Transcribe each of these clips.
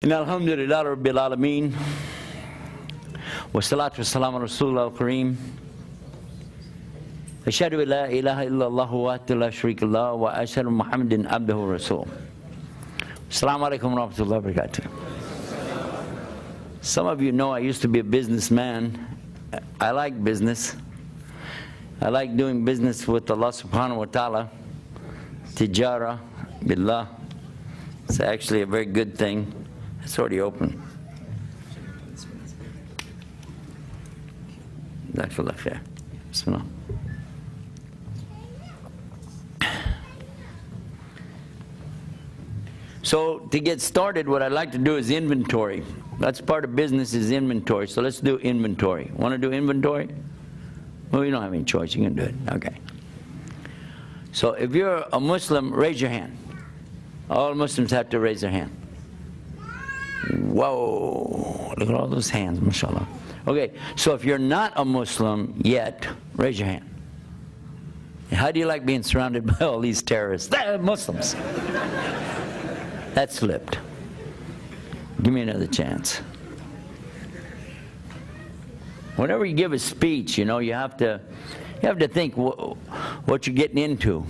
إن الحمد لله رب العالمين والصلاة والسلام على رسول الله الكريم أشهد أن لا إله إلا الله وحده لا شريك له وأشهد أن محمدا عبده ورسوله. Assalamu alaikum wa rahmatullahi wa barakatuh. Some of you know I used to be a businessman. I like business. I like doing business with Allah subhanahu wa ta'ala. Tijara billah. It's actually a very good thing. It's already open. Jazakallah khair. Bismillah. So to get started, what I'd like to do is inventory. That's part of business, is inventory. So let's do inventory. Want to do inventory? Well, you don't have any choice. You can do it. Okay. So if you're a Muslim, raise your hand. All Muslims have to raise their hand. Whoa, look at all those hands, mashallah. Okay, so if you're not a Muslim yet, raise your hand. How do you like being surrounded by all these terrorists? They're Muslims. That slipped. Give me another chance. Whenever you give a speech, you have to think what you're getting into.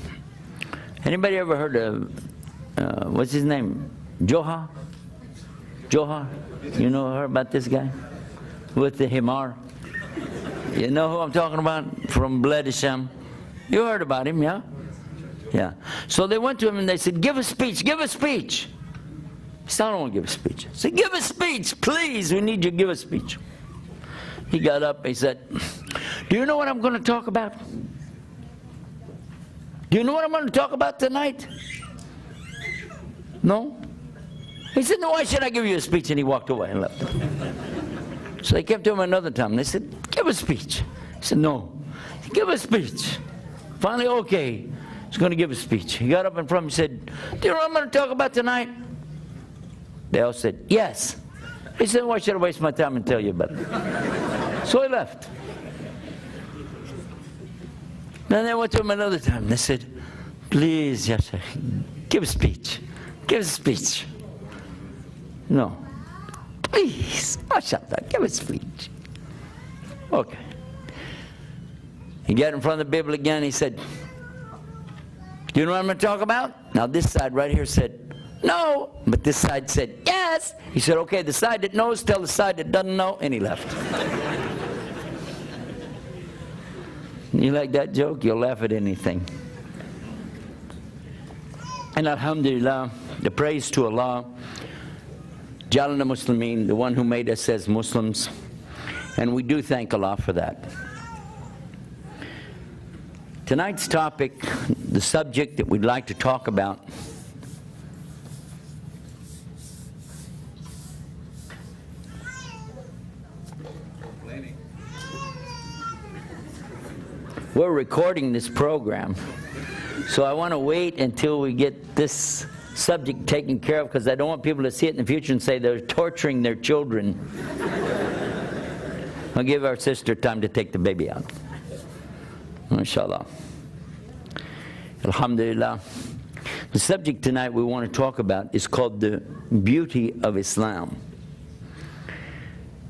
Anybody ever heard of, what's his name? Johar? You know her about this guy? With the himar? You know who I'm talking about? From Bledisham. You heard about him, yeah? Yeah. So they went to him and they said, give a speech, give a speech. He said, I don't want to give a speech. They said, give a speech, please, we need you to give a speech. He got up, he said, do you know what I'm going to talk about? Do you know what I'm going to talk about tonight? No? He said, no, why should I give you a speech? And he walked away and left. So they kept to him another time. They said, give a speech. He said, no. Give a speech. Finally, okay, he's going to give a speech. He got up in front and said, do you know what I'm going to talk about tonight? They all said, yes. He said, why should I waste my time and tell you about it? So he left. Then they went to him another time. They said, please, Yusuf, give a speech. Give a speech. No. Please, mashallah, give a speech. Okay. He got in front of the Bible again. He said, do you know what I'm going to talk about? Now this side right here said, no. But this side said, yes. He said, okay, the side that knows, tell the side that doesn't know. And he left. You like that joke? You'll laugh at anything. And alhamdulillah, the praise to Allah, Jalana Muslimin, the one who made us as Muslims. And we do thank Allah for that. Tonight's topic, the subject that we'd like to talk about, we're recording this program, so I want to wait until we get this subject taken care of, because I don't want people to see it in the future and say they're torturing their children. I'll give our sister time to take the baby out. Inshallah. Alhamdulillah. The subject tonight we want to talk about is called the beauty of Islam.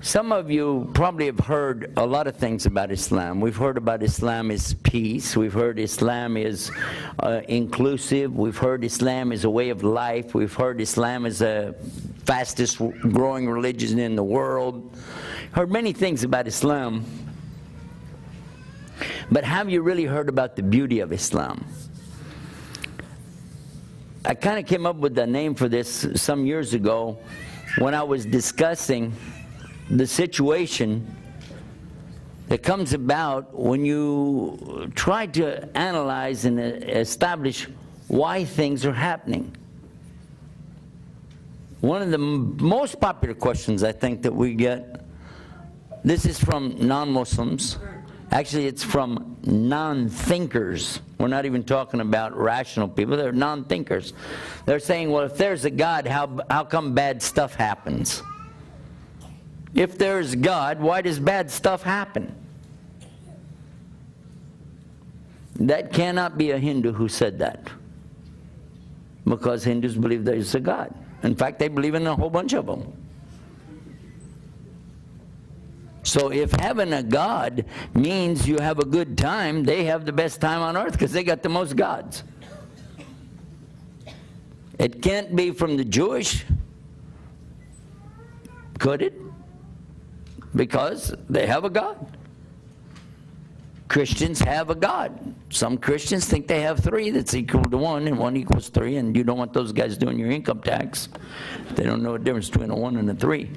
Some of you probably have heard a lot of things about Islam. We've heard about Islam is peace. We've heard Islam is inclusive. We've heard Islam is a way of life. We've heard Islam is the fastest growing religion in the world. Heard many things about Islam. But have you really heard about the beauty of Islam? I kind of came up with the name for this some years ago when I was discussing the situation that comes about when you try to analyze and establish why things are happening. One of the most popular questions I think that we get, this is from non-Muslims. Actually, it's from non-thinkers. We're not even talking about rational people. They're non-thinkers. They're saying, well, if there's a God, how come bad stuff happens? If there's God, why does bad stuff happen? That cannot be a Hindu who said that, because Hindus believe there is a God. In fact, they believe in a whole bunch of them. So if having a God means you have a good time, they have the best time on earth because they got the most gods. It can't be from the Jewish, could it? Because they have a God. Christians have a God. Some Christians think they have three that's equal to one, and one equals three, and you don't want those guys doing your income tax. They don't know the difference between a one and a three.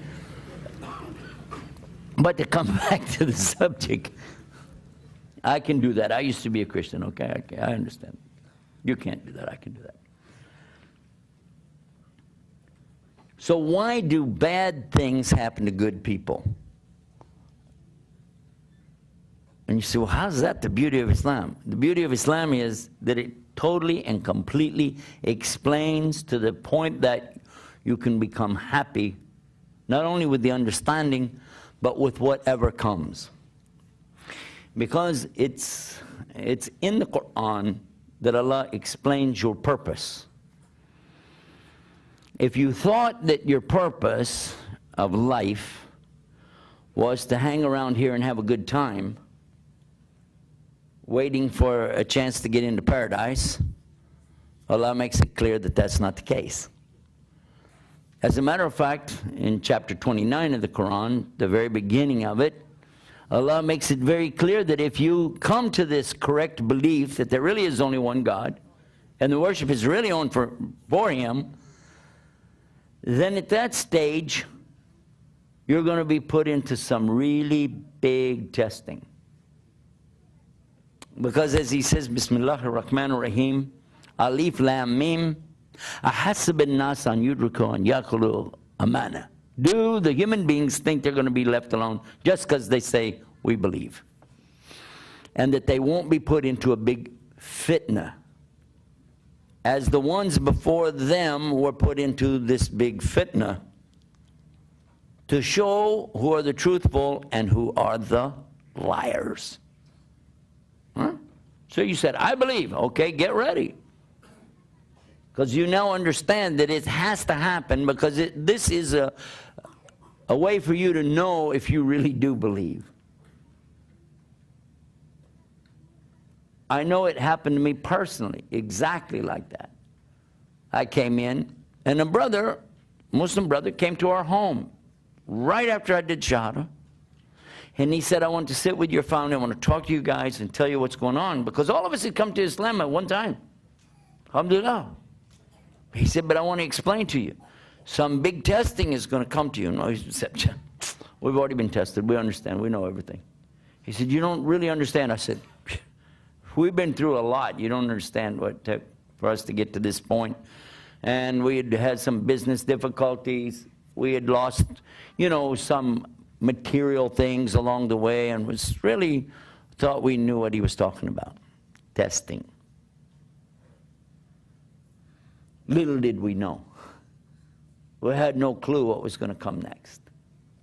But to come back to the subject, I can do that. I used to be a Christian, okay? I understand. You can't do that. I can do that. So why do bad things happen to good people? And you say, well, how's that the beauty of Islam? The beauty of Islam is that it totally and completely explains to the point that you can become happy, not only with the understanding, but with whatever comes. Because it's in the Quran that Allah explains your purpose. If you thought that your purpose of life was to hang around here and have a good time, waiting for a chance to get into paradise, Allah makes it clear that that's not the case. As a matter of fact, in chapter 29 of the Quran, the very beginning of it, Allah makes it very clear that if you come to this correct belief that there really is only one God, and the worship is really on for Him, then at that stage, you're going to be put into some really big testing. Because as he says, Bismillah ar-Rahman ar-Rahim, Alif Lam Mim, Ahasib an-nas an yudriku an yaqulu amana. Do the human beings think they're going to be left alone just because they say, we believe? And that they won't be put into a big fitna, as the ones before them were put into this big fitna, to show who are the truthful and who are the liars. Huh? So you said, I believe. Okay, get ready. Because you now understand that it has to happen, because this is a way for you to know if you really do believe. I know it happened to me personally, exactly like that. I came in, and a brother, Muslim brother, came to our home right after I did Shahada. And he said, I want to sit with your family, I want to talk to you guys and tell you what's going on. Because all of us had come to Islam at one time. Alhamdulillah. He said, but I want to explain to you. Some big testing is going to come to you. No, he said, we've already been tested. We understand. We know everything. He said, you don't really understand. I said, we've been through a lot. You don't understand what it took for us to get to this point. And we had had some business difficulties. We had lost, some material things along the way, and was really thought we knew what he was talking about. Testing. Little did we know. We had no clue what was going to come next.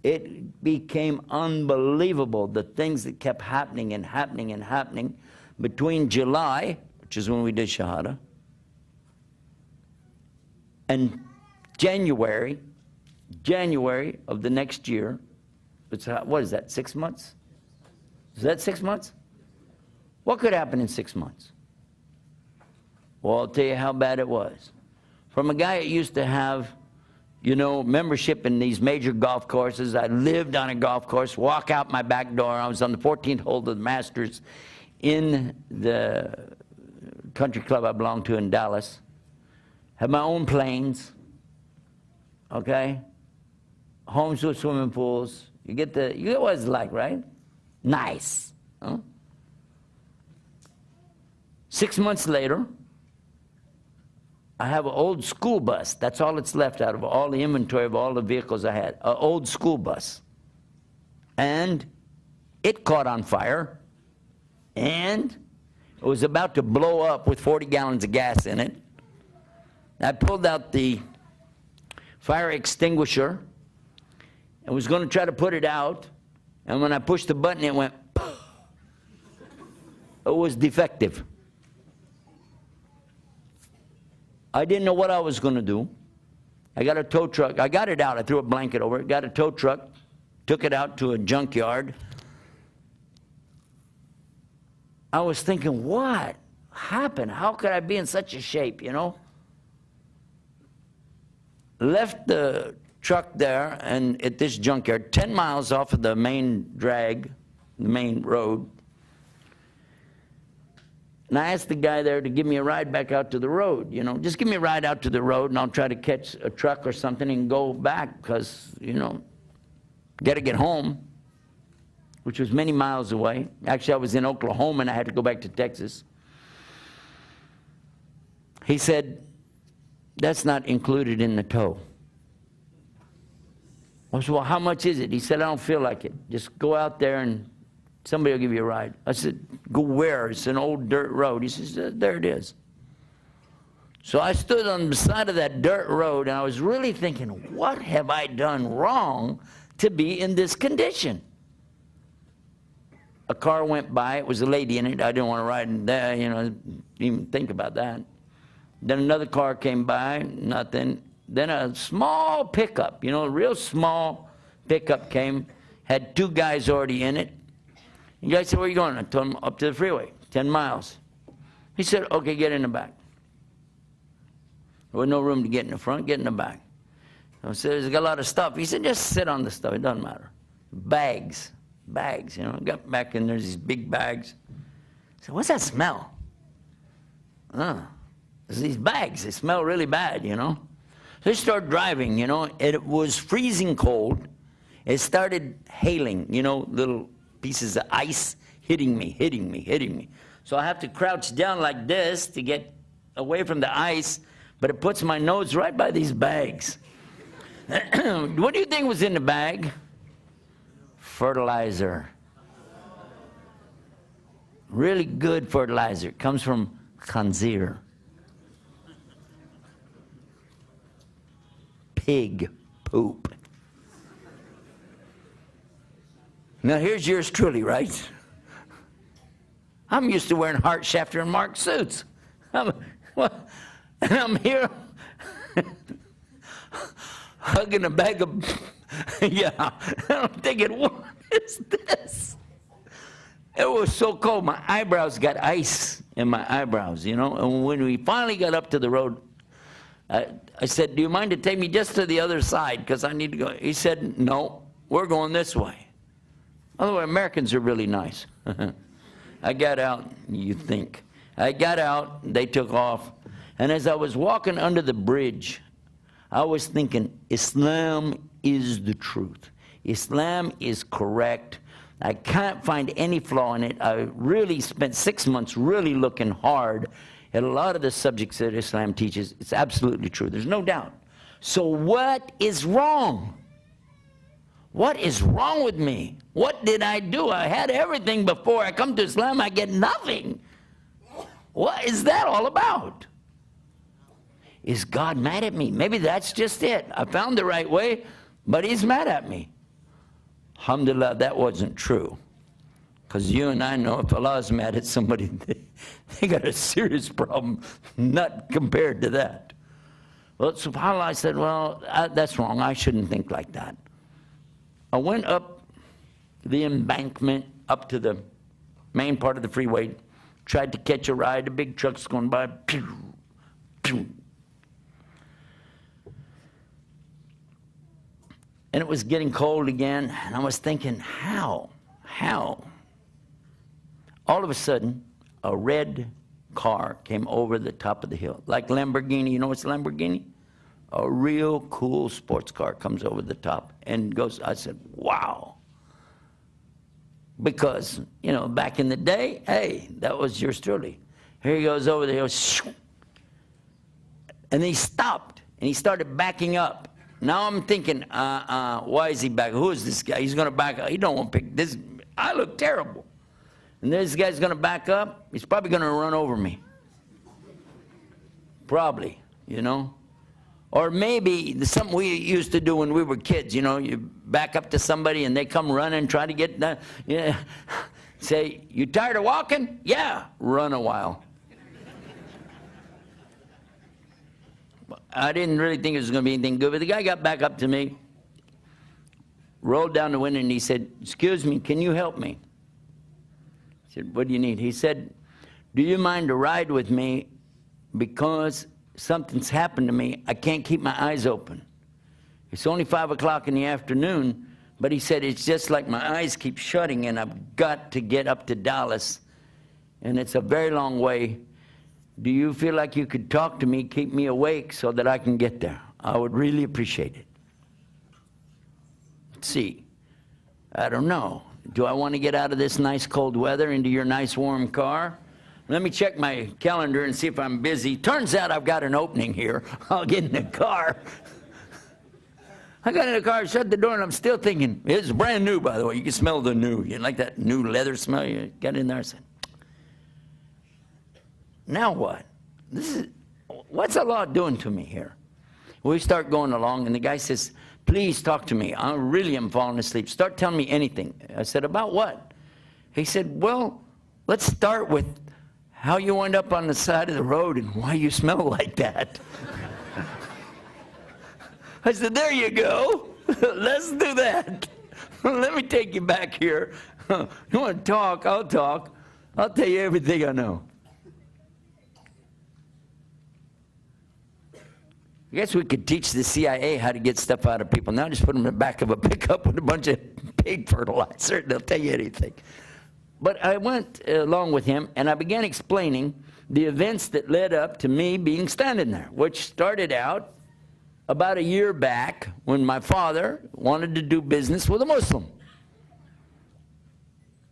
It became unbelievable, the things that kept happening and happening and happening between July, which is when we did Shahada, and January of the next year. What is that, 6 months? Is that 6 months? What could happen in 6 months? Well, I'll tell you how bad it was. From a guy that used to have, membership in these major golf courses. I lived on a golf course, walk out my back door. I was on the 14th hole of the Masters in the country club I belonged to in Dallas. Had my own planes, okay? Homes with swimming pools. You get what it's like, right? Nice. Huh? 6 months later, I have an old school bus. That's all that's left out of all the inventory of all the vehicles I had. An old school bus. And it caught on fire. And it was about to blow up with 40 gallons of gas in it. I pulled out the fire extinguisher and was going to try to put it out. And when I pushed the button, it went, it was defective. I didn't know what I was going to do. I got a tow truck. I got it out. I threw a blanket over it. Got a tow truck. Took it out to a junkyard. I was thinking, what happened? How could I be in such a shape, you know? Left the truck there and at this junkyard, 10 miles off of the main drag, the main road. And I asked the guy there to give me a ride back out to the road, you know. Just give me a ride out to the road and I'll try to catch a truck or something and go back because, you know, got to get home, which was many miles away. Actually, I was in Oklahoma and I had to go back to Texas. He said, that's not included in the tow. I said, well, how much is it? He said, I don't feel like it. Just go out there and somebody will give you a ride. I said, go where? It's an old dirt road. He says, there it is. So I stood on the side of that dirt road and I was really thinking, what have I done wrong to be in this condition? A car went by. It was a lady in it. I didn't want to ride in there, you know, even think about that. Then another car came by, nothing. Then a small pickup, you know, a real small pickup came, had two guys already in it. The guy said, where are you going? I told him, up to the freeway, 10 miles. He said, okay, get in the back. There was no room to get in the front, get in the back. I said, there's got a lot of stuff. He said, just sit on the stuff, it doesn't matter. Bags, you know, got back in there, these big bags. I said, what's that smell? There's these bags, they smell really bad, you know. So they started driving, you know, and it was freezing cold. It started hailing, you know, little pieces of ice hitting me. So I have to crouch down like this to get away from the ice, but it puts my nose right by these bags. What do you think was in the bag? Fertilizer. Really good fertilizer. It comes from khanzir. Pig poop. Now here's yours truly, right? I'm used to wearing Hart, Schefter, and Mark suits. And I'm here hugging a bag of, yeah. I'm thinking, what is this? It was so cold. My eyebrows got ice in my eyebrows, you know. And when we finally got up to the road, I said, do you mind to take me just to the other side because I need to go? He said, no, we're going this way. By the way, Americans are really nice. I got out, you think. I got out, they took off. And as I was walking under the bridge, I was thinking, Islam is the truth. Islam is correct. I can't find any flaw in it. I really spent 6 months really looking hard at a lot of the subjects that Islam teaches. It's absolutely true. There's no doubt. So what is wrong? What is wrong with me? What did I do? I had everything before I come to Islam. I get nothing. What is that all about? Is God mad at me? Maybe that's just it. I found the right way, but he's mad at me. Alhamdulillah, that wasn't true. Because you and I know if Allah is mad at somebody, they got a serious problem, not compared to that. Well, subhanAllah, I said, well, that's wrong. I shouldn't think like that. I went up the embankment, up to the main part of the freeway, tried to catch a ride. A big truck's going by. Pew, pew. And it was getting cold again, and I was thinking, how? All of a sudden, a red car came over the top of the hill. Like Lamborghini, you know what's Lamborghini? A real cool sports car comes over the top and goes, I said, wow. Because, you know, back in the day, hey, that was yours truly. Here he goes over the hill, and he stopped, and he started backing up. Now I'm thinking, why is he back? Who is this guy? He's going to back up. He don't want to pick this. I look terrible. And this guy's going to back up. He's probably going to run over me. Probably, you know. Or maybe something we used to do when we were kids, you know. You back up to somebody and they come running, try to get done. Yeah. Say, you tired of walking? Yeah. Run a while. I didn't really think it was going to be anything good, but the guy got back up to me, rolled down the window, and he said, "Excuse me, can you help me?" I said, "What do you need?" He said, "Do you mind to ride with me because something's happened to me. I can't keep my eyes open. It's only 5 o'clock in the afternoon, but," he said, "it's just like my eyes keep shutting, and I've got to get up to Dallas, and it's a very long way. Do you feel like you could talk to me, keep me awake so that I can get there? I would really appreciate it." Let's see. I don't know. Do I want to get out of this nice cold weather into your nice warm car? Let me check my calendar and see if I'm busy. Turns out I've got an opening here. I'll get in the car. I got in the car, shut the door, and I'm still thinking, it's brand new, by the way. You can smell the new. You like that new leather smell? You got in there and said, now what? What's the law doing to me here? We start going along, and the guy says, "Please talk to me. I really am falling asleep. Start telling me anything." I said, "About what?" He said, "Well, let's start with how you wound up on the side of the road and why you smell like that." I said, "There you go. Let's do that. Let me take you back here. You want to talk? I'll talk. I'll tell you everything I know." I guess we could teach the CIA how to get stuff out of people. Now just put them in the back of a pickup with a bunch of pig fertilizer, and they'll tell you anything. But I went along with him, and I began explaining the events that led up to me being standing there, which started out about a year back when my father wanted to do business with a Muslim,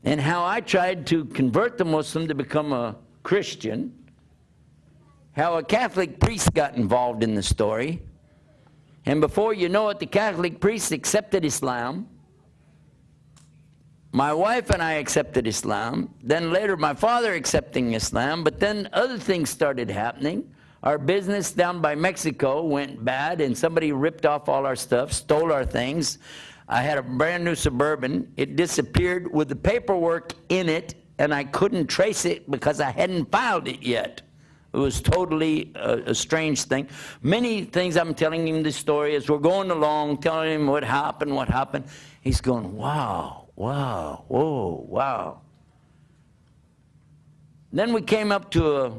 and how I tried to convert the Muslim to become a Christian, how a Catholic priest got involved in the story, and before you know it, the Catholic priest accepted Islam. My wife and I accepted Islam. Then later my father accepting Islam, but then other things started happening. Our business down by Mexico went bad, and somebody ripped off all our stuff, stole our things. I had a brand new Suburban. It disappeared with the paperwork in it, and I couldn't trace it because I hadn't filed it yet. It was totally a strange thing. Many things I'm telling him this story as we're going along, telling him what happened. He's going, wow, wow, whoa, wow. Then we came up to a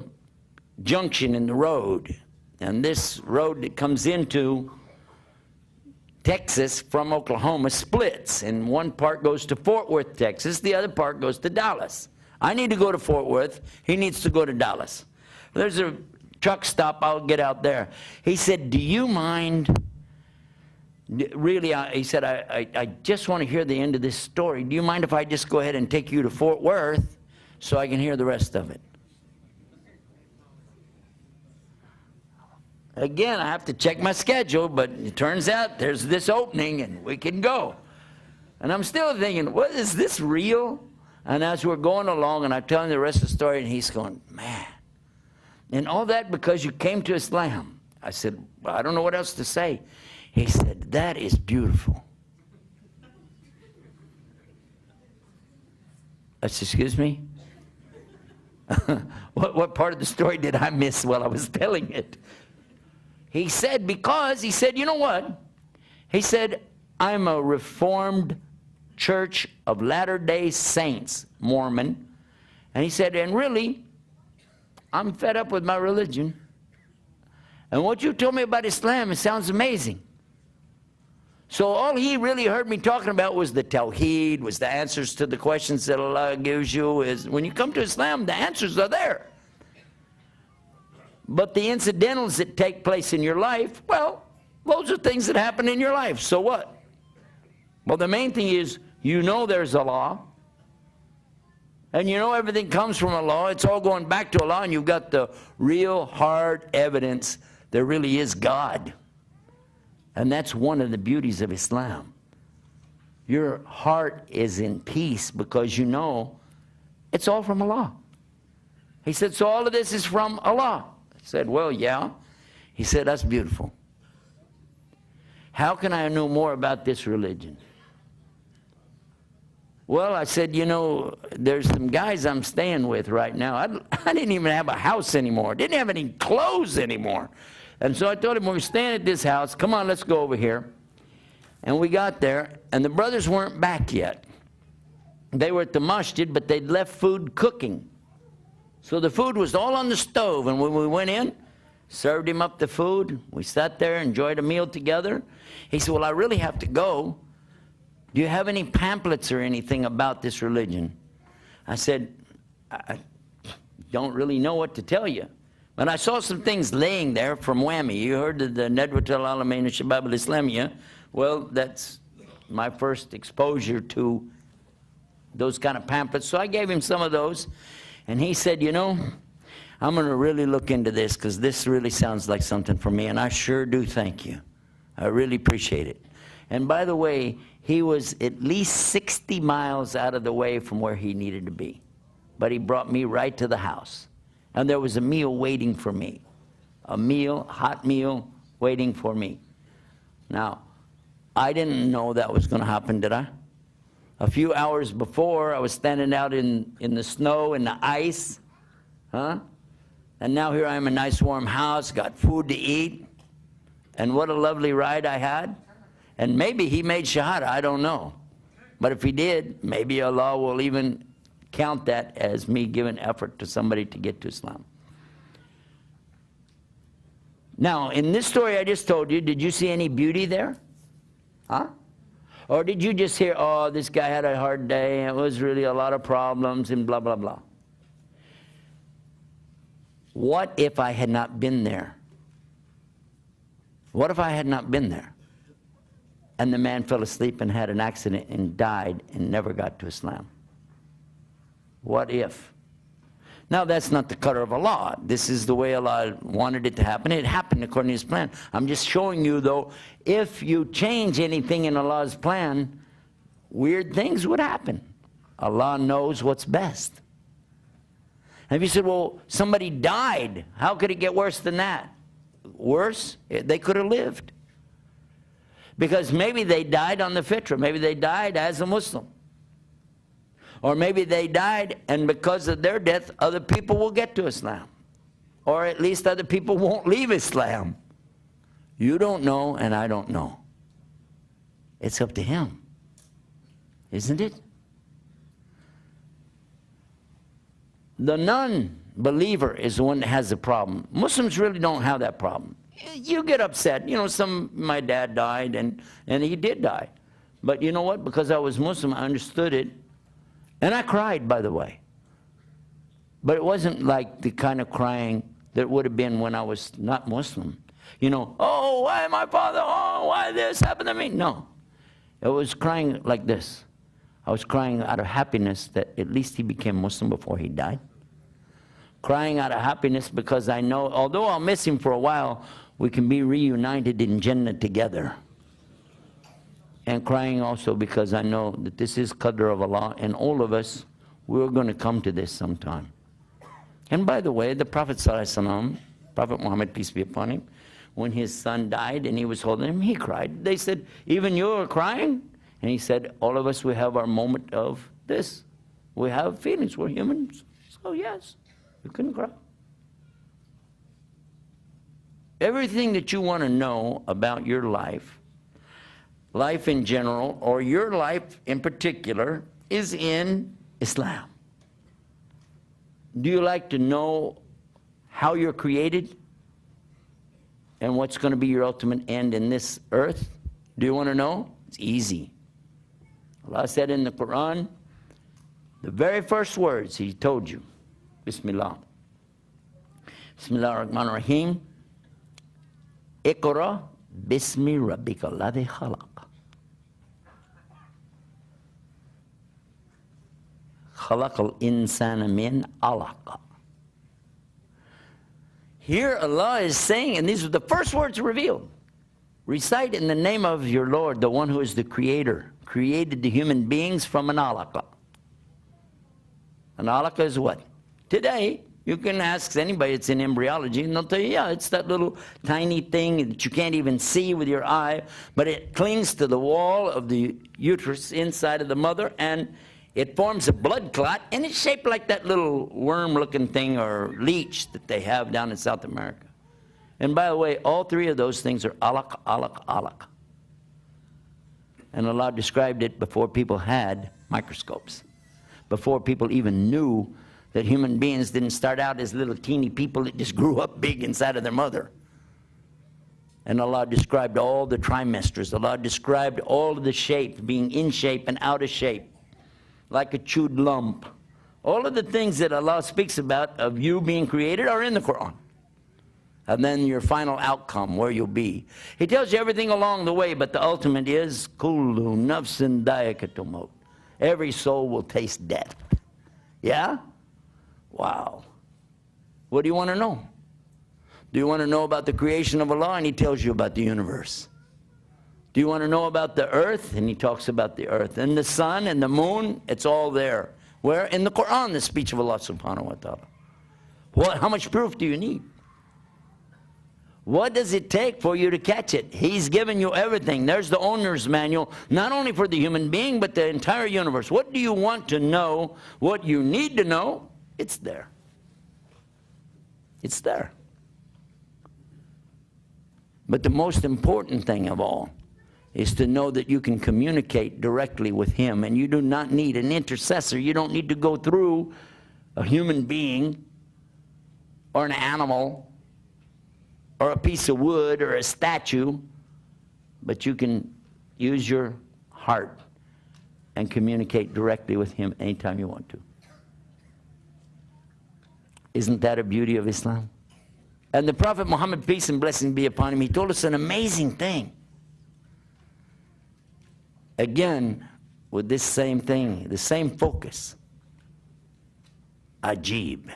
junction in the road, and this road that comes into Texas from Oklahoma splits, and one part goes to Fort Worth, Texas, the other part goes to Dallas. I need to go to Fort Worth, he needs to go to Dallas. There's a truck stop, I'll get out there. He said, "Do you mind?" Really, he said, I just want to hear the end of this story. Do you mind if I just go ahead and take you to Fort Worth so I can hear the rest of it? Again, I have to check my schedule, but it turns out there's this opening and we can go. And I'm still thinking, what, is this real? And as we're going along and I'm telling the rest of the story, and he's going, man. And all that because you came to Islam. I said, well, I don't know what else to say. He said, that is beautiful. I said, excuse me? What part of the story did I miss while I was telling it? He said, because, he said, you know what? He said, I'm a Reformed Church of Latter-day Saints, Mormon. And he said, and really, I'm fed up with my religion. And what you told me about Islam, it sounds amazing. So all he really heard me talking about was the Tawheed, was the answers to the questions that Allah gives you. Is when you come to Islam, the answers are there. But the incidentals that take place in your life, well, those are things that happen in your life. So what? Well, the main thing is, you know there's Allah. And you know everything comes from Allah. It's all going back to Allah, and you've got the real hard evidence there really is God. And that's one of the beauties of Islam. Your heart is in peace because you know it's all from Allah. He said, so all of this is from Allah. I said, well, yeah. He said, that's beautiful. How can I know more about this religion? Well, I said, you know, there's some guys I'm staying with right now. I didn't even have a house anymore. Didn't have any clothes anymore. And so I told him, we're staying at this house. Come on, let's go over here. And we got there, and the brothers weren't back yet. They were at the masjid, but they'd left food cooking. So the food was all on the stove, and when we went in, served him up the food. We sat there, enjoyed a meal together. He said, well, I really have to go. Do you have any pamphlets or anything about this religion? I said, I don't really know what to tell you. But I saw some things laying there from Whammy. You heard of the Nedwat al-Alamein Shabab al-Islamiyya. Well, that's my first exposure to those kind of pamphlets. So I gave him some of those. And he said, you know, I'm going to really look into this because this really sounds like something for me. And I sure do thank you. I really appreciate it. And by the way, he was at least 60 miles out of the way from where he needed to be. But he brought me right to the house. And there was a meal waiting for me. A meal, hot meal, waiting for me. Now, I didn't know that was going to happen, did I? A few hours before, I was standing out in the snow, in the ice. Huh? And now here I am in a nice warm house, got food to eat. And what a lovely ride I had. And maybe he made Shahada, I don't know. But if he did, maybe Allah will even count that as me giving effort to somebody to get to Islam. Now, in this story I just told you, did you see any beauty there? Huh? Or did you just hear, oh, this guy had a hard day, and it was really a lot of problems, and blah, blah, blah? What if I had not been there? What if I had not been there? And the man fell asleep and had an accident and died and never got to Islam. What if? Now, that's not the qadr of Allah. This is the way Allah wanted it to happen. It happened according to His plan. I'm just showing you, though, if you change anything in Allah's plan, weird things would happen. Allah knows what's best. And if you said, well, somebody died, how could it get worse than that? Worse? They could have lived. Because maybe they died on the fitra. Maybe they died as a Muslim. Or maybe they died, and because of their death, other people will get to Islam. Or at least other people won't leave Islam. You don't know, and I don't know. It's up to Him. Isn't it? The non-believer is the one that has the problem. Muslims really don't have that problem. You get upset. You know, my dad died, and he did die. But you know what? Because I was Muslim, I understood it. And I cried, by the way. But it wasn't like the kind of crying that would have been when I was not Muslim. You know, oh, why my father? Oh, why this happened to me? No. It was crying like this. I was crying out of happiness that at least he became Muslim before he died. Crying out of happiness because I know, although I'll miss him for a while, we can be reunited in Jannah together. And crying also because I know that this is qadr of Allah, and all of us, we're going to come to this sometime. And by the way, the Prophet ﷺ, Prophet Muhammad, peace be upon him, when his son died and he was holding him, he cried. They said, even you are crying? And he said, all of us, we have our moment of this. We have feelings, we're humans. So yes, you can cry. Everything that you want to know about your life in general, or your life in particular, is in Islam. Do you like to know how you're created and what's going to be your ultimate end in this earth? Do you want to know? It's easy. Allah said in the Quran, the very first words He told you, Bismillah. Bismillah ar-Rahman ar-Rahim. Iqra bismi rabbika alladhi khalaq. خَلَقَ الْإِنسَانَ مِنْ عَلَقٍ. Here Allah is saying, and these are the first words revealed, recite in the name of your Lord, the one who is the creator, created the human beings from an alaqa. An alaqa is what? Today, you can ask anybody that's in embryology, and they'll tell you, yeah, it's that little tiny thing that you can't even see with your eye, but it clings to the wall of the uterus inside of the mother, and it forms a blood clot, and it's shaped like that little worm-looking thing or leech that they have down in South America. And by the way, all three of those things are alaq, alaq, alaq. And Allah described it before people had microscopes, before people even knew that human beings didn't start out as little teeny people that just grew up big inside of their mother. And Allah described all the trimesters. Allah described all of the shapes, being in shape and out of shape, like a chewed lump. All of the things that Allah speaks about of you being created are in the Quran. And then your final outcome, where you'll be. He tells you everything along the way, but the ultimate is, Kullu nafsin da'iqatul maut. Every soul will taste death. Yeah? Wow. What do you want to know? Do you want to know about the creation of Allah? And He tells you about the universe. Do you want to know about the earth? And He talks about the earth. And the sun and the moon, it's all there. Where? In the Quran, the speech of Allah subhanahu wa ta'ala. How much proof do you need? What does it take for you to catch it? He's given you everything. There's the owner's manual, not only for the human being, but the entire universe. What do you want to know? What you need to know? It's there. It's there. But the most important thing of all is to know that you can communicate directly with Him, and you do not need an intercessor. You don't need to go through a human being or an animal or a piece of wood or a statue, but you can use your heart and communicate directly with Him anytime you want to. Isn't that a beauty of Islam? And the Prophet Muhammad, peace and blessing be upon him, he told us an amazing thing. Again, with this same thing, the same focus. Ajib.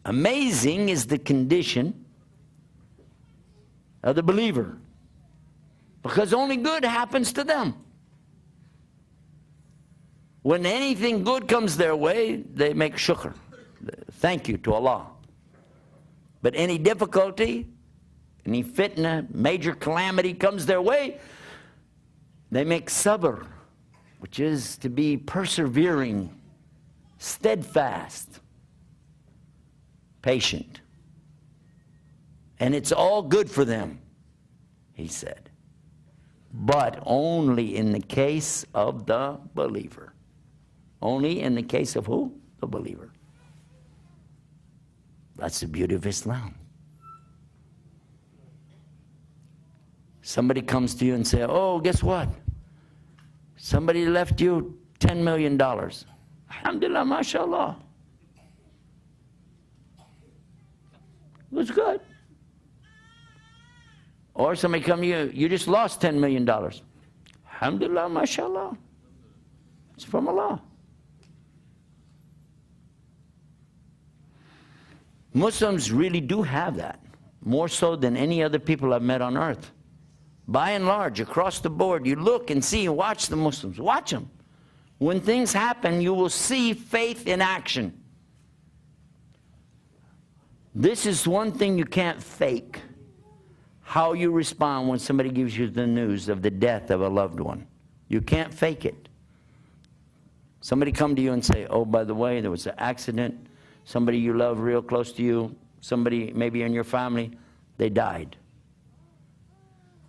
Amazing is the condition of the believer, because only good happens to them. When anything good comes their way, they make shukr, thank you to Allah. But any difficulty, any fitna, major calamity comes their way, they make sabr, which is to be persevering, steadfast, patient. And it's all good for them, he said. But only in the case of the believer. Only in the case of who? The believer. That's the beauty of Islam. Somebody comes to you and say, oh, guess what? Somebody left you $10 million. Alhamdulillah, mashallah. It was good. Or somebody come to you, you just lost $10 million. Alhamdulillah, mashallah. It's from Allah. Muslims really do have that, more so than any other people I've met on earth. By and large, across the board, you look and see and watch the Muslims. Watch them. When things happen, you will see faith in action. This is one thing you can't fake. How you respond when somebody gives you the news of the death of a loved one. You can't fake it. Somebody come to you and say, oh, by the way, there was an accident. Somebody you love real close to you, somebody maybe in your family, they died.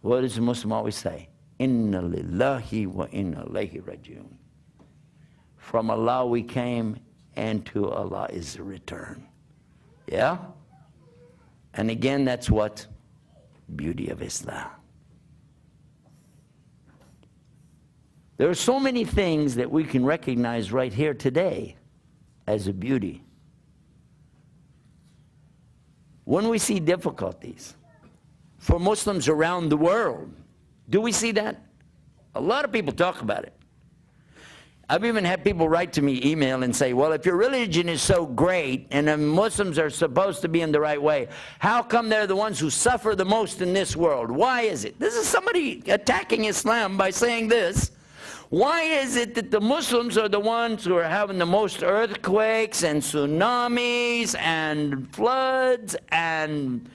What does a Muslim always say? Inna lillahi wa inna ilayhi rajiun. From Allah we came, and to Allah is the return. Yeah? And again, that's what? Beauty of Islam. There are so many things that we can recognize right here today as a beauty. When we see difficulties for Muslims around the world, do we see that? A lot of people talk about it. I've even had people write to me, email, and say, well, if your religion is so great and the Muslims are supposed to be in the right way, how come they're the ones who suffer the most in this world? Why is it? This is somebody attacking Islam by saying this. Why is it that the Muslims are the ones who are having the most earthquakes and tsunamis and floods and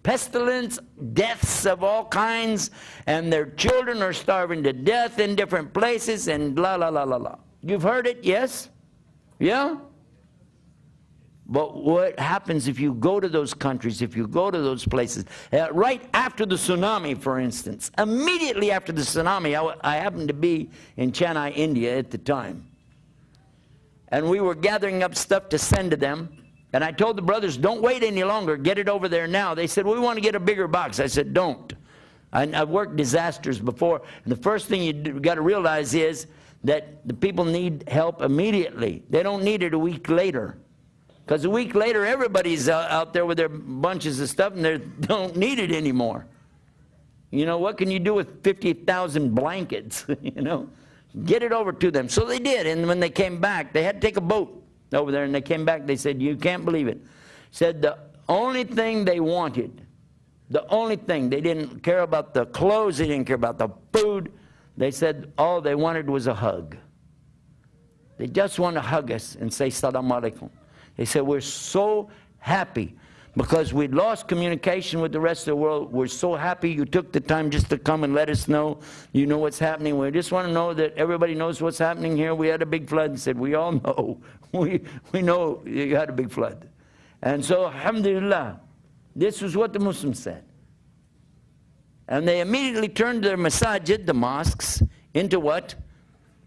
pestilence, deaths of all kinds, and their children are starving to death in different places, and la la la la la? You've heard it, yes? Yeah? But what happens if you go to those countries, if you go to those places, right after the tsunami, for instance, immediately after the tsunami, I happened to be in Chennai, India at the time. And we were gathering up stuff to send to them. And I told the brothers, don't wait any longer, get it over there now. They said, we want to get a bigger box. I said, don't. I've worked disasters before. And the first thing you've got to realize is that the people need help immediately. They don't need it a week later. Because a week later, everybody's out there with their bunches of stuff and they don't need it anymore. You know, what can you do with 50,000 blankets? You know, get it over to them. So they did. And when they came back, they had to take a boat over there. And they came back, they said, you can't believe it. Said the only thing they wanted, the only thing, they didn't care about the clothes, they didn't care about the food. They said all they wanted was a hug. They just want to hug us and say, Salaam alaikum. They said, we're so happy because we'd lost communication with the rest of the world. We're so happy you took the time just to come and let us know you know what's happening. We just want to know that everybody knows what's happening here. We had a big flood. And said, we all know. We know you had a big flood. And so, alhamdulillah, this was what the Muslims said. And they immediately turned their masajid, the mosques, into what?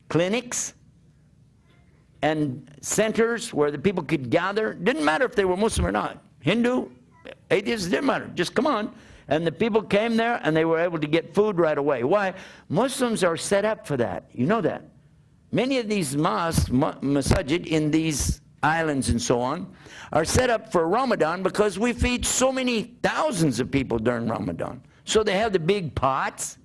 Clinics and centers where the people could gather. Didn't matter if they were Muslim or not. Hindu, atheists, didn't matter. Just come on. And the people came there and they were able to get food right away. Why? Muslims are set up for that. You know that. Many of these mosques, masajid in these islands and so on, are set up for Ramadan because we feed so many thousands of people during Ramadan. So they have the big pots.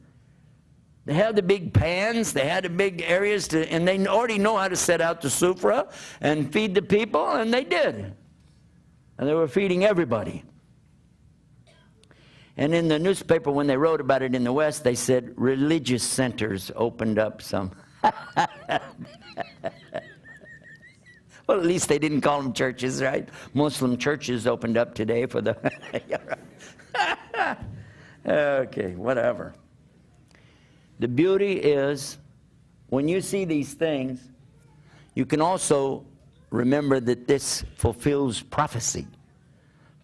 They have the big pans, they had the big areas, and they already know how to set out the sufra and feed the people, and they did. And they were feeding everybody. And in the newspaper, when they wrote about it in the West, they said religious centers opened up some. Well, at least they didn't call them churches, right? Muslim churches opened up today for the... Okay, whatever. The beauty is, when you see these things, you can also remember that this fulfills prophecy.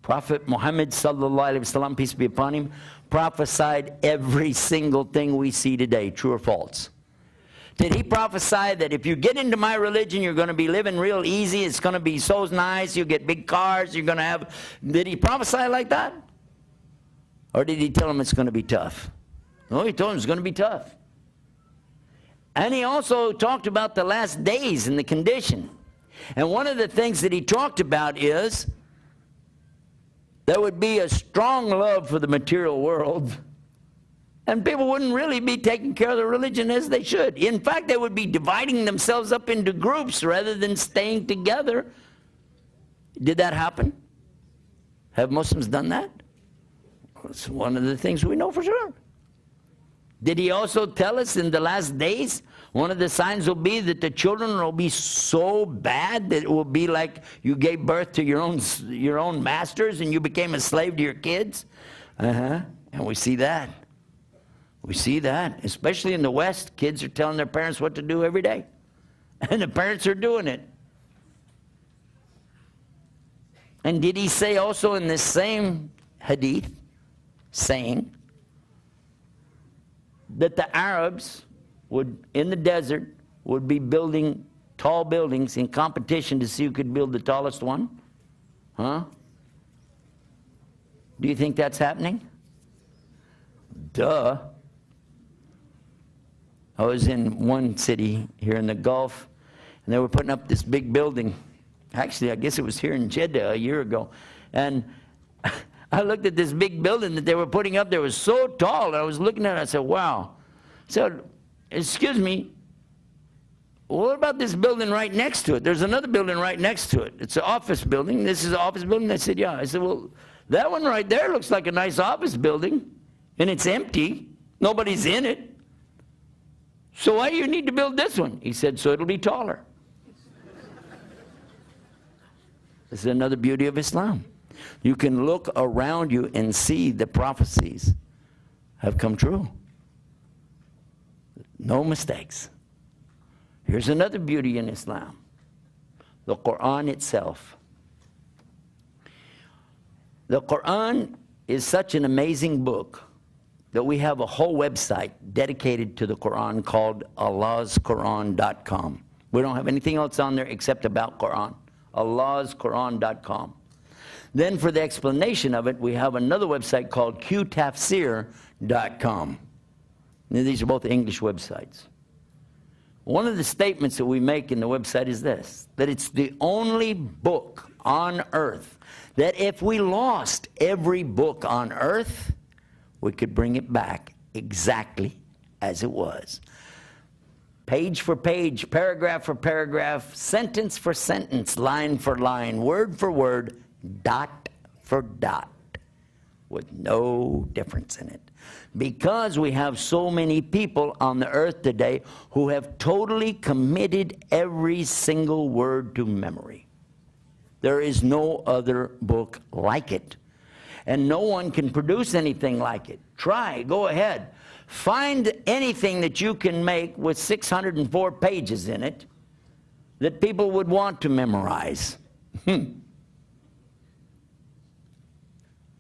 Prophet Muhammad sallallahu alaihi wasallam, peace be upon him, prophesied every single thing we see today, true or false. Did he prophesy that if you get into my religion, you're going to be living real easy, it's going to be so nice, you get big cars, you're going to have... Did he prophesy like that? Or did he tell them it's going to be tough? No, he told them it's going to be tough. And he also talked about the last days and the condition. And one of the things that he talked about is there would be a strong love for the material world. And people wouldn't really be taking care of their religion as they should. In fact, they would be dividing themselves up into groups rather than staying together. Did that happen? Have Muslims done that? It's one of the things we know for sure. Did he also tell us in the last days, one of the signs will be that the children will be so bad that it will be like you gave birth to your own masters and you became a slave to your kids? And we see that. We see that. Especially in the West, kids are telling their parents what to do every day. And the parents are doing it. And did he say also in this same hadith, saying that the Arabs would, in the desert, would be building tall buildings in competition to see who could build the tallest one? Huh? Do you think that's happening? Duh. I was in one city here in the Gulf, and they were putting up this big building. Actually, I guess it was here in Jeddah a year ago. And I looked at this big building that they were putting up there. It was so tall. And I was looking at it. I said, wow. I said, excuse me, what about this building right next to it? There's another building right next to it. It's an office building. This is an office building. I said, yeah. I said, well, that one right there looks like a nice office building, and it's empty. Nobody's in it. So why do you need to build this one? He said, so it'll be taller. This is another beauty of Islam. You can look around you and see the prophecies have come true. No mistakes. Here's another beauty in Islam. The Quran itself. The Quran is such an amazing book that we have a whole website dedicated to the Quran called allahsquran.com. We don't have anything else on there except about Quran. allahsquran.com. Then for the explanation of it, we have another website called qtafsir.com. Now, these are both English websites. One of the statements that we make in the website is this, that it's the only book on earth that if we lost every book on earth, we could bring it back exactly as it was. Page for page, paragraph for paragraph, sentence for sentence, line for line, word for word, dot for dot, with no difference in it. Because we have so many people on the earth today who have totally committed every single word to memory. There is no other book like it. And no one can produce anything like it. Try, go ahead. Find anything that you can make with 604 pages in it that people would want to memorize.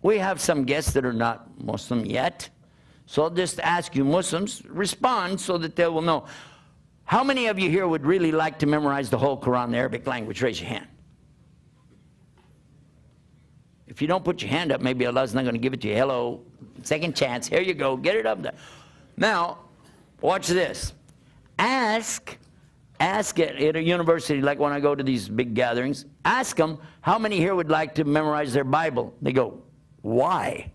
We have some guests that are not Muslim yet. So I'll just ask you Muslims, respond so that they will know. How many of you here would really like to memorize the whole Quran in the Arabic language? Raise your hand. If you don't put your hand up, maybe Allah's not going to give it to you. Hello, second chance. Here you go. Get it up there. Now, watch this. Ask at a university, like when I go to these big gatherings, ask them, how many here would like to memorize their Bible? They go, why?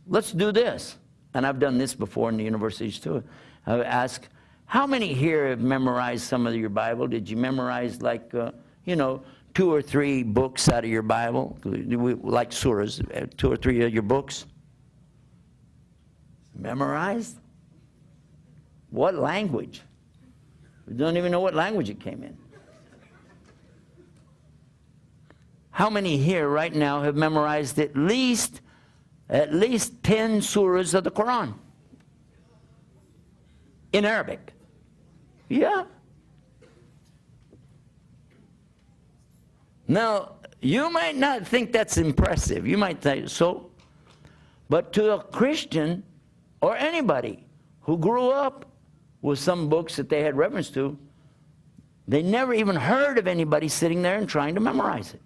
Let's do this. And I've done this before in the universities too. I ask, how many here have memorized some of your Bible? Did you memorize like, 2 or 3 books out of your Bible? Like surahs, 2 or 3 of your books? Memorized? What language? We don't even know what language it came in. How many here right now have memorized at least 10 surahs of the Quran? In Arabic? Yeah. Now, you might not think that's impressive. You might think so. But to a Christian or anybody who grew up with some books that they had reference to, they never even heard of anybody sitting there and trying to memorize it.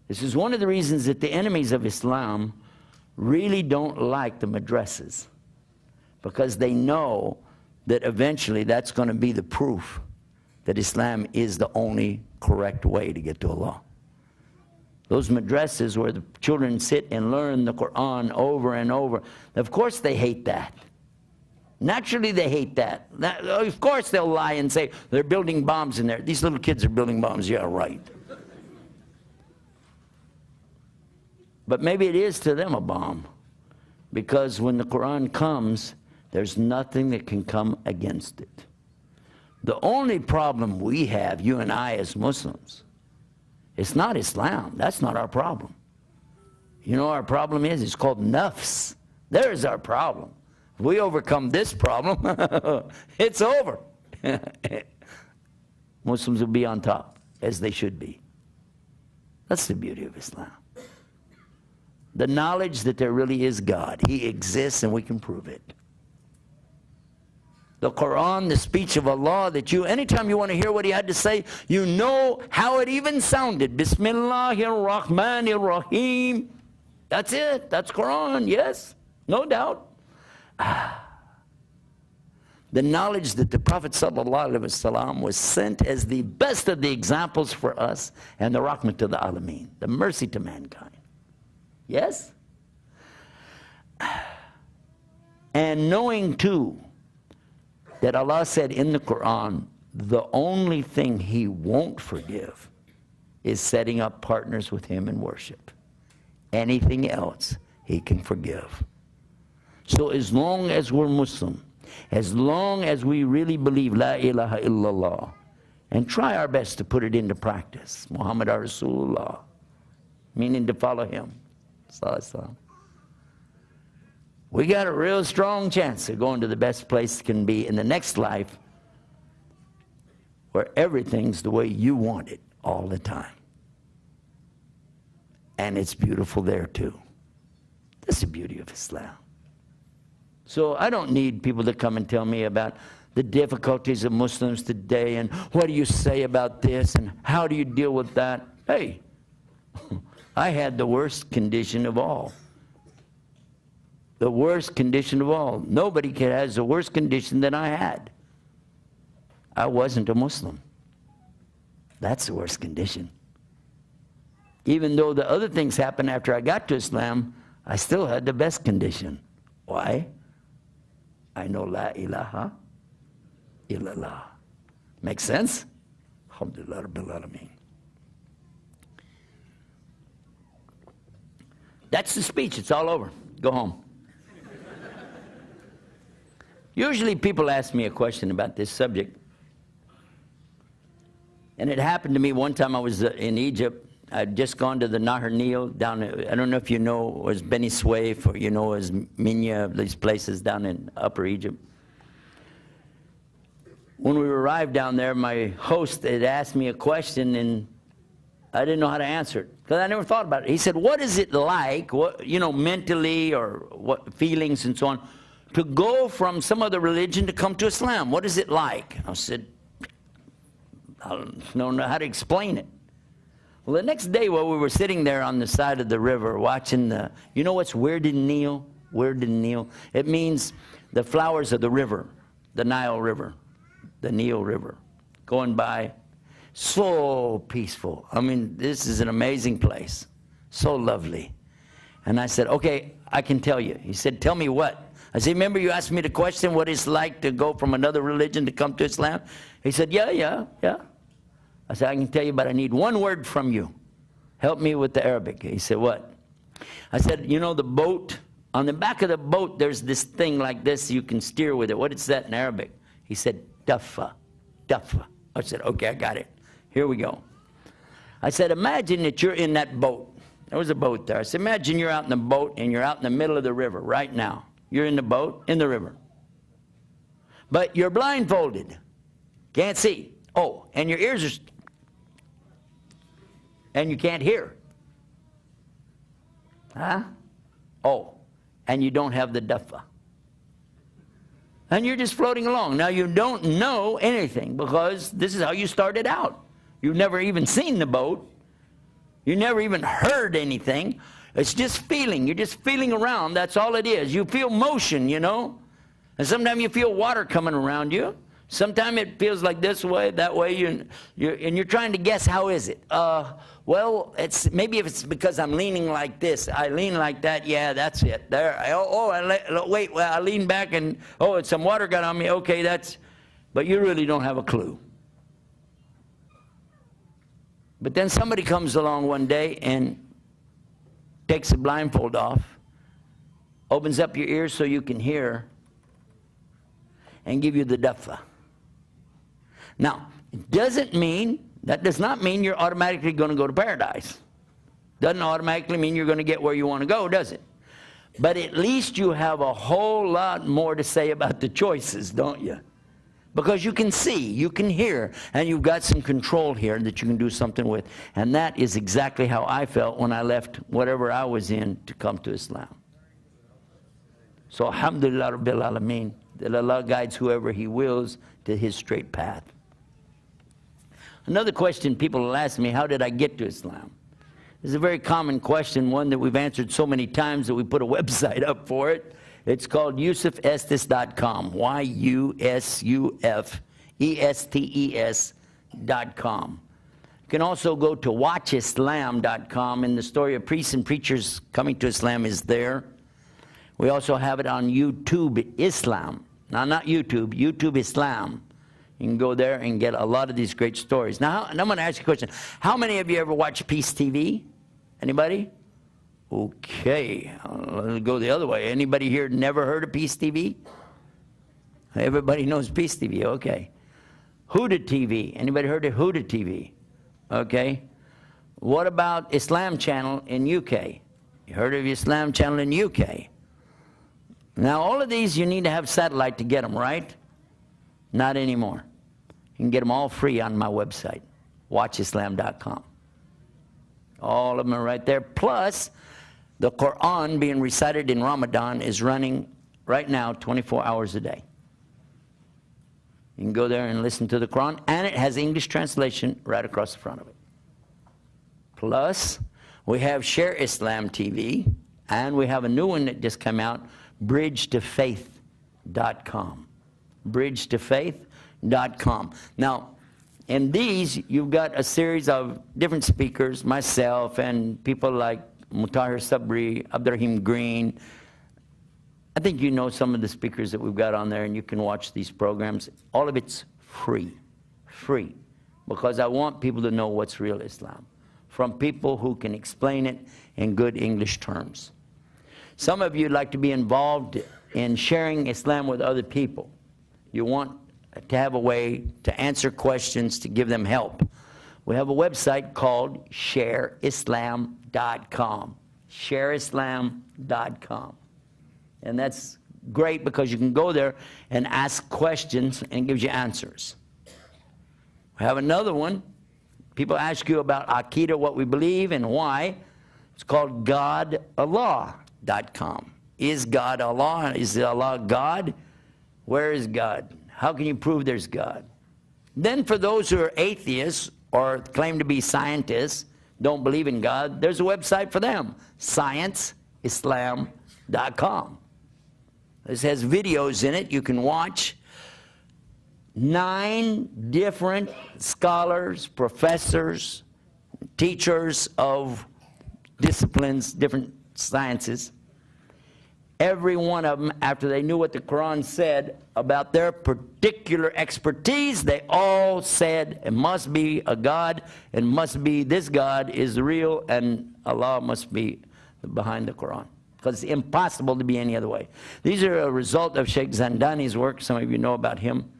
This is one of the reasons that the enemies of Islam really don't like the madrasas, because they know that eventually that's going to be the proof that Islam is the only correct way to get to Allah. Those madrasas where the children sit and learn the Quran over and over, of course they hate that. Naturally they hate that. Of course they'll lie and say they're building bombs in there. These little kids are building bombs. Yeah, right. But maybe it is to them a bomb, because when the Quran comes, there's nothing that can come against it. The only problem we have, you and I as Muslims, it's not Islam. That's not our problem. You know what our problem is? It's called nafs. There's our problem. If we overcome this problem, it's over. Muslims will be on top, as they should be. That's the beauty of Islam. The knowledge that there really is God. He exists and we can prove it. The Quran, the speech of Allah, that you, anytime you want to hear what He had to say, you know how it even sounded. Bismillahir Rahmanir Rahim. That's it. That's Quran, yes. No doubt. The knowledge that the Prophet ﷺ was sent as the best of the examples for us, and the rahmah to the alameen, the mercy to mankind. Yes? And knowing too that Allah said in the Quran, the only thing He won't forgive is setting up partners with Him in worship. Anything else He can forgive. So as long as we're Muslim, as long as we really believe La ilaha illallah, and try our best to put it into practice, Muhammad Rasulullah, meaning to follow Him, we got a real strong chance of going to the best place it can be in the next life, where everything's the way you want it. all the time. And it's beautiful there too. That's the beauty of Islam. So I don't need people to come and tell me about the difficulties of Muslims today and what do you say about this and how do you deal with that. Hey, I had the worst condition of all. The worst condition of all. Nobody has the worst condition than I had. I wasn't a Muslim. That's the worst condition. Even though the other things happened after I got to Islam, I still had the best condition. Why? I know La ilaha illallah. Make sense? Alhamdulillah Rabbil Alameen. That's the speech. It's all over. Go home. Usually people ask me a question about this subject. And it happened to me one time I was in Egypt. I'd just gone to the Nahar Nil down, I don't know if you know, it was Beni Suef or you know as Minya, these places down in Upper Egypt. When we arrived down there, my host had asked me a question and I didn't know how to answer it because I never thought about it. He said, what is it like, what, you know, mentally or what feelings and so on, to go from some other religion to come to Islam? What is it like? I said, I don't know how to explain it. Well, the next day while we were sitting there on the side of the river watching the, you know what's Weird Nil? Weird Nil? It means the flowers of the river, the Nile River, the Nile River, going by. So peaceful. I mean, this is an amazing place. So lovely. And I said, okay, I can tell you. He said, tell me what? I said, remember you asked me the question, what it's like to go from another religion to come to Islam? He said, yeah. I said, I can tell you, but I need one word from you. Help me with the Arabic. He said, what? I said, you know the boat? On the back of the boat, there's this thing like this, you can steer with it. What is that in Arabic? He said, daffa. I said, okay, I got it. Here we go. I said, imagine that you're in that boat. There was a boat there. I said, imagine you're out in the boat and you're out in the middle of the river right now. You're in the boat, in the river. But you're blindfolded. Can't see. Oh, and your ears are... and you can't hear. Huh? Oh, and you don't have the daffa. And you're just floating along. Now, you don't know anything because this is how you started out. You've never even seen the boat. You never even heard anything. It's just feeling. You're just feeling around. That's all it is. You feel motion, you know. And sometimes you feel water coming around you. Sometimes it feels like this way, that way, and you're trying to guess how is it. Well, maybe if it's because I'm leaning like this, I lean like that. Yeah, that's it. There. Wait. Well, I lean back and it's some water got on me. Okay, that's. But you really don't have a clue. But then somebody comes along one day and takes the blindfold off, opens up your ears so you can hear, and give you the daffa. Now, that does not mean you're automatically going to go to paradise. Doesn't automatically mean you're going to get where you want to go, does it? But at least you have a whole lot more to say about the choices, don't you? Because you can see, you can hear, and you've got some control here that you can do something with. And that is exactly how I felt when I left whatever I was in to come to Islam. So, alhamdulillah Rabbil Alameen, that Allah guides whoever He wills to His straight path. Another question people will ask me, how did I get to Islam? It's a very common question, one that we've answered so many times that we put a website up for it. It's called YusufEstes.com, YusufEstes.com. You can also go to WatchIslam.com, and the story of priests and preachers coming to Islam is there. We also have it on YouTube Islam. Now, not YouTube, YouTube Islam. You can go there and get a lot of these great stories. Now, I'm going to ask you a question. How many of you ever watch Peace TV? Anybody? Okay, I'll go the other way. Anybody here never heard of Peace TV? Everybody knows Peace TV, okay. Huda TV, anybody heard of Huda TV? Okay. What about Islam Channel in UK? You heard of Islam Channel in UK? Now, all of these you need to have satellite to get them, right? Not anymore. You can get them all free on my website, watchislam.com. All of them are right there. Plus, the Quran being recited in Ramadan is running right now 24 hours a day. You can go there and listen to the Quran, and it has English translation right across the front of it. Plus, we have Share Islam TV, and we have a new one that just came out, bridgetofaith.com. bridgetofaith.com. Now, in these, you've got a series of different speakers, myself and people like Mutahir Sabri, Abdurrahim Green. I think you know some of the speakers that we've got on there, and you can watch these programs. All of it's free, because I want people to know what's real Islam from people who can explain it in good English terms. Some of you like to be involved in sharing Islam with other people. You want to have a way to answer questions, to give them help. We have a website called shareislam.com. shareislam.com. And that's great because you can go there and ask questions and it gives you answers. We have another one. People ask you about Aqidah, what we believe and why. It's called godallah.com. Is God Allah? Is Allah God? Where is God? How can you prove there's God? Then for those who are atheists or claim to be scientists, don't believe in God, there's a website for them, scienceislam.com. This has videos in it you can watch. 9 different scholars, professors, teachers of disciplines, different sciences. Every one of them, after they knew what the Quran said about their particular expertise, they all said it must be a God, and must be this God is real, and Allah must be behind the Quran. Because it's impossible to be any other way. These are a result of Sheikh Zandani's work. Some of you know about him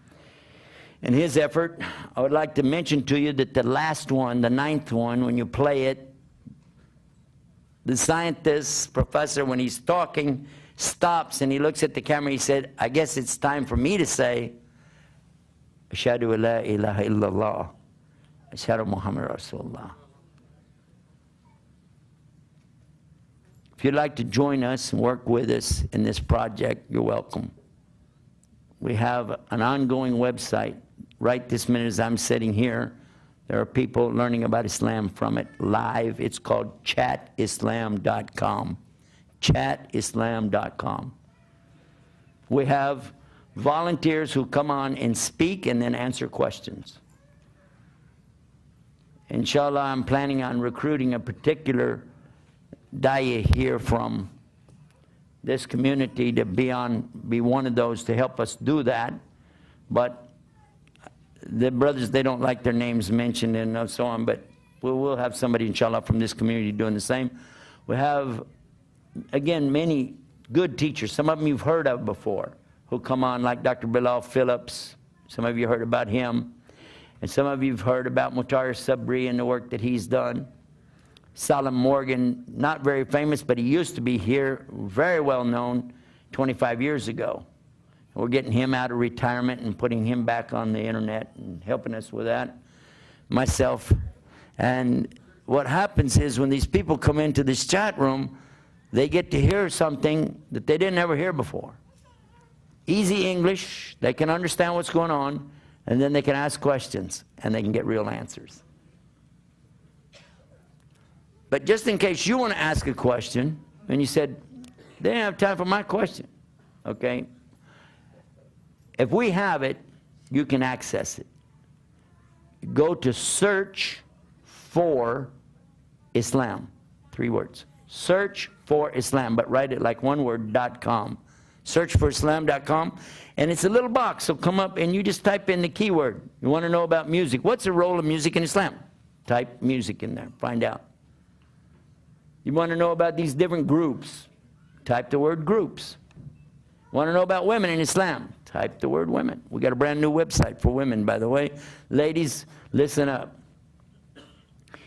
and his effort. I would like to mention to you that the last one, the 9th one, when you play it, the scientist, professor, when he's talking, stops and he looks at the camera. He said, I guess it's time for me to say, Ashhadu la ilaha illallah, Ashhadu Muhammad Rasulullah. If you'd like to join us and work with us in this project, you're welcome. We have an ongoing website. Right this minute as I'm sitting here, there are people learning about Islam from it live. It's called chatislam.com. chatislam.com. We have volunteers who come on and speak and then answer questions. Inshallah, I'm planning on recruiting a particular Daya here from this community to be one of those to help us do that. But the brothers, they don't like their names mentioned and so on, but we'll have somebody, inshallah, from this community doing the same. We have, again, many good teachers. Some of them you've heard of before who come on, like Dr. Bilal Phillips. Some of you heard about him. And some of you have heard about Mutahir Sabri and the work that he's done. Salim Morgan, not very famous, but he used to be here, very well known 25 years ago. We're getting him out of retirement and putting him back on the internet and helping us with that, myself. And what happens is when these people come into this chat room, they get to hear something that they didn't ever hear before. Easy English, they can understand what's going on, and then they can ask questions, and they can get real answers. But just in case you want to ask a question, and you said, they didn't have time for my question, okay? If we have it, you can access it. Go to search for Islam, 3 words. Search for Islam, but write it like one word, .com. Searchforislam.com, and it's a little box. So come up and you just type in the keyword. You want to know about music. What's the role of music in Islam? Type music in there, find out. You want to know about these different groups? Type the word groups. Want to know about women in Islam? Type the word women. We got a brand new website for women, by the way. Ladies, listen up.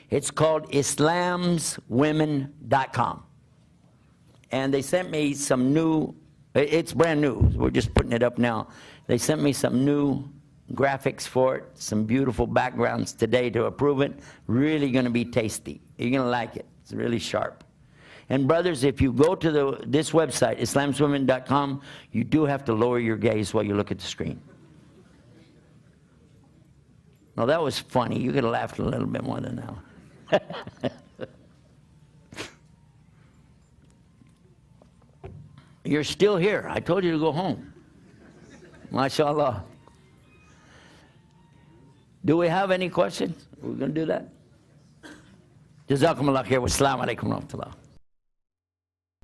It's called islamswomen.com. And they sent me some new, it's brand new. We're just putting it up now. They sent me some new graphics for it, some beautiful backgrounds today to approve it. Really going to be tasty. You're going to like it. It's really sharp. And brothers, if you go to this website, islamswomen.com, you do have to lower your gaze while you look at the screen. Now that was funny. You could have laughed a little bit more than that. You're still here. I told you to go home. MashaAllah. Do we have any questions? We're going to do that? Jazakumullah khair. Wassalamu alaikum wa rahmatullah.